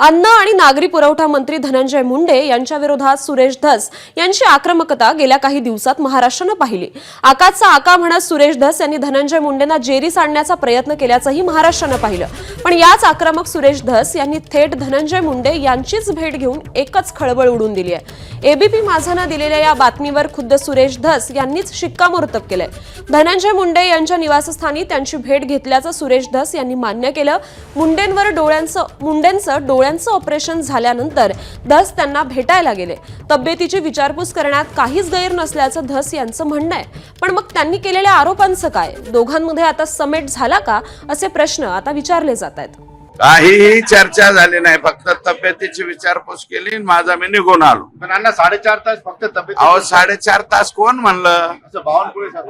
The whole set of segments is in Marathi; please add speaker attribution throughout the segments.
Speaker 1: अन्न आणि नागरी पुरवठा मंत्री धनंजय मुंडे यांच्या विरोधात सुरेश धस यांची आक्रमकता गेल्या काही दिवसात महाराष्ट्रानं पाहिली। आकाचा आका म्हणत सुरेश धस यांनी धनंजय मुंडेंना जेरीस आणण्याचा प्रयत्न केल्याचंही महाराष्ट्रानं पाहिलं। पण याच आक्रमक सुरेश धस यांनी थेट धनंजय मुंडे यांचीच भेट घेऊन एकच खळबळ उडून दिली आहे। एबीपी माझानं दिलेल्या या बातमीवर खुद्द सुरेश धस यांनीच शिक्कामोर्तब केलंय। धनंजय मुंडे यांच्या निवासस्थानी त्यांची भेट घेतल्याचं सुरेश धस यांनी मान्य केलं। मुंडेंचं डोळ्यांचं ऑपरेशन झाल्यानंतर धस त्यांना भेटायला गेले। तब्येतीची विचारपूस करण्यात काहीच गैर नसल्याचं धस यांचं म्हणणं आहे। पण मग त्यांनी केलेल्या आरोपांचं काय? दोघांमध्ये आता समेट झाला का असे प्रश्न आता विचारले जात आहेत।
Speaker 2: काहीही चर्चा झाली नाही, फक्त तब्येतीची विचारपूस केली, माझा मी निघून आलो।
Speaker 3: पण अण्णा 4.5 तास फक्त तब्येत।
Speaker 2: अहो 4.5 तास कोण म्हणलं?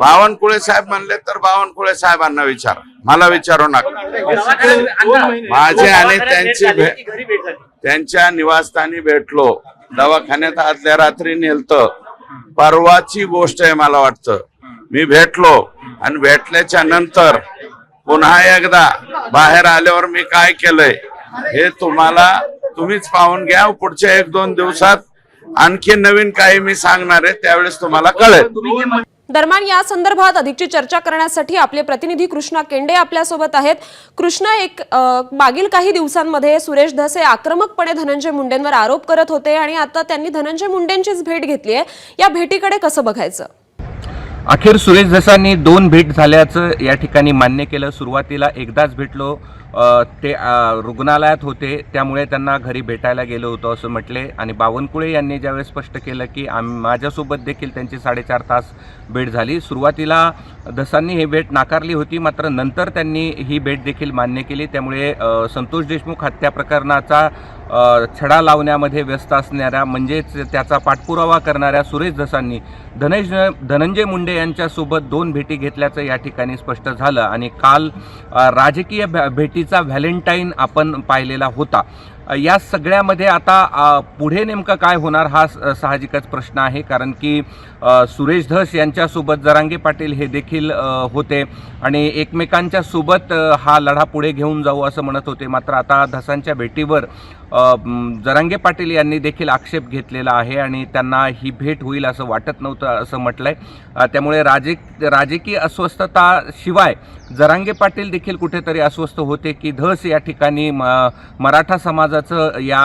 Speaker 2: बावनकुळे साहेब म्हणले तर बावनकुळे साहेबांना विचार, मला विचारू नका। माझे आणि त्यांच्या निवासस्थानी भेटलो, दवाखान्यात आदल्या रात्री नेलतं, परवाची गोष्ट आहे मला वाटतं। मी भेटलो आणि भेटल्याच्या नंतर पुन्हा एकदा बाहेर आल्यावर मी काय केलंय हे तुम्हीच पाहून घ्या। पुढच्या 1-2 दिवसात आणखी नवीन काही मी सांगणार आहे, त्यावेळेस तुम्हाला कळेल।
Speaker 1: दरम्यान या संदर्भात अधिकची चर्चा करण्यासाठी आपले प्रतिनिधी कृष्णा केंडे आपल्या सोबत आहेत। कृष्णा, मागील काही दिवसांमध्ये सुरेश धस हे आक्रमकपणे धनंजय मुंडेंवर आरोप करत होते आणि आता त्यांनी धनंजय मुंडेंचीच भेट घेतली आहे। या भेटीकडे कसं बघायचं?
Speaker 4: अखेर सुरेश धसांनी 2 भेट झाल्याचं या ठिकाणी मान्य केलं। सुरुवातीला एकदाच भेटलो, ते रुग्णालयात होते, त्यामुळे त्यांना घरी भेटायला गेलो होतो असं म्हटले। आणि बावनकुळे यांनी ज्यावेळेस स्पष्ट केलं की माझ्यासोबत देखील त्यांची 4.5 तास भेट झाली। सुरुवातीला धसांनी ही भेट नाकारली होती, मात्र नंतर त्यांनी ही भेट देखील मान्य केली। त्यामुळे संतोष देशमुख हत्या प्रकरणाचा छडा लावण्यामध्ये व्यस्त असणाऱ्या, म्हणजेच त्याचा पाठपुरावा करणाऱ्या सुरेश धसांनी धनंजय मुंडे यांच्यासोबत 2 भेटी घेतल्याचं या ठिकाणी स्पष्ट झालं। आणि काल राजकीय भेटीचा व्हॅलेंटाईन आपण पाहिलेला होता। या सगळ्यामध्ये आता पुढे नेमकं काय होणार हा साहजिकच प्रश्न आहे, कारण की सुरेश धस यांच्यासोबत जरांगे पाटील हे देखील होते आणि एकमेकांच्या सोबत हा लढा पुढे घेऊन जाऊ असं म्हणत होते। मात्र आता धसांच्या भेटीवर जरांगे पाटील यांनी देखील आक्षेप घेतलेला आहे आणि त्यांना ही भेट होईल असं वाटत नव्हतं असं म्हटलंय। त्यामुळे राजकीय अस्वस्थता शिवाय जरांगे पाटील देखील कुठेतरी अस्वस्थ होते की धस या ठिकाणी मराठा समाजाचं या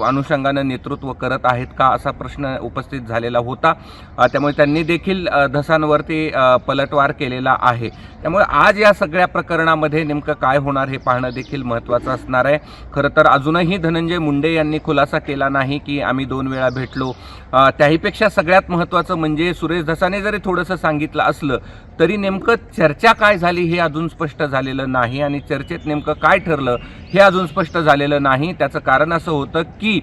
Speaker 4: अनुषंगानं नेतृत्व करत आहेत का असा प्रश्न उपस्थित झालेला होता। त्यामुळे त्यांनी देखील धसांवरती पलटवार केलेला आहे। त्यामुळे आज या सगळ्या प्रकरणामध्ये नेमकं काय होणार हे पाहणं देखील महत्त्वाचं असणार आहे। खरं तर अजूनही धनंजय मुंडे यांनी खुलासा केला नाही की आम्ही 2 वेळा भेटलो। त्याहीपेक्षा सगळ्यात महत्त्वाचं म्हणजे सुरेश धसाने जरी थोडंसं सांगितलं असलं तरी नेमकं चर्चा काय झाली हे अजून स्पष्ट झालेलं नाही आणि चर्चेत नेमकं काय ठरलं हे अजून स्पष्ट झालेलं नाही। त्याचं कारण असं होतं की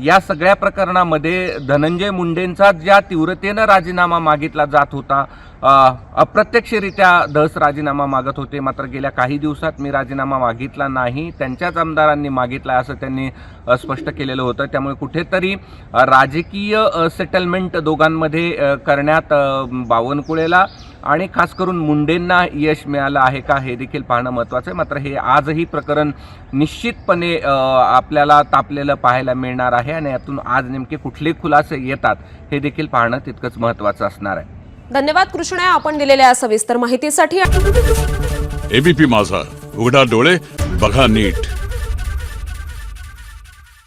Speaker 4: या सगळ्या प्रकरणामध्ये धनंजय मुंडेंचा ज्या तीव्रतेनं राजीनामा मागितला जात होता, अप्रत्यक्षरित्या धस राजीनामा मागत होते, मात्र गेल्या काही दिवसात मी राजीनामा मागितला नाही, त्यांच्याच आमदारांनी मागितला असं त्यांनी स्पष्ट केलेलं होतं। त्यामुळे कुठेतरी राजकीय सेटलमेंट दोघांमध्ये करण्यात बावनकुळेला आणि खास करून मुंडेंना यश मिळालं आहे का हे देखील पाहणं महत्त्वाचं आहे। मात्र हे आजही प्रकरण निश्चितपणे आपल्याला तापलेलं पाहायला मिळणार आहे आणि यातून आज नेमके कुठले खुलासे येतात हे देखील पाहणं तितकंच महत्त्वाचं असणार आहे।
Speaker 1: धन्यवाद कृष्णा, आपण दिलेल्या सविस्तर माहितीसाठी।
Speaker 5: एबीपी माझा, उघडा डोळे बघा नीट।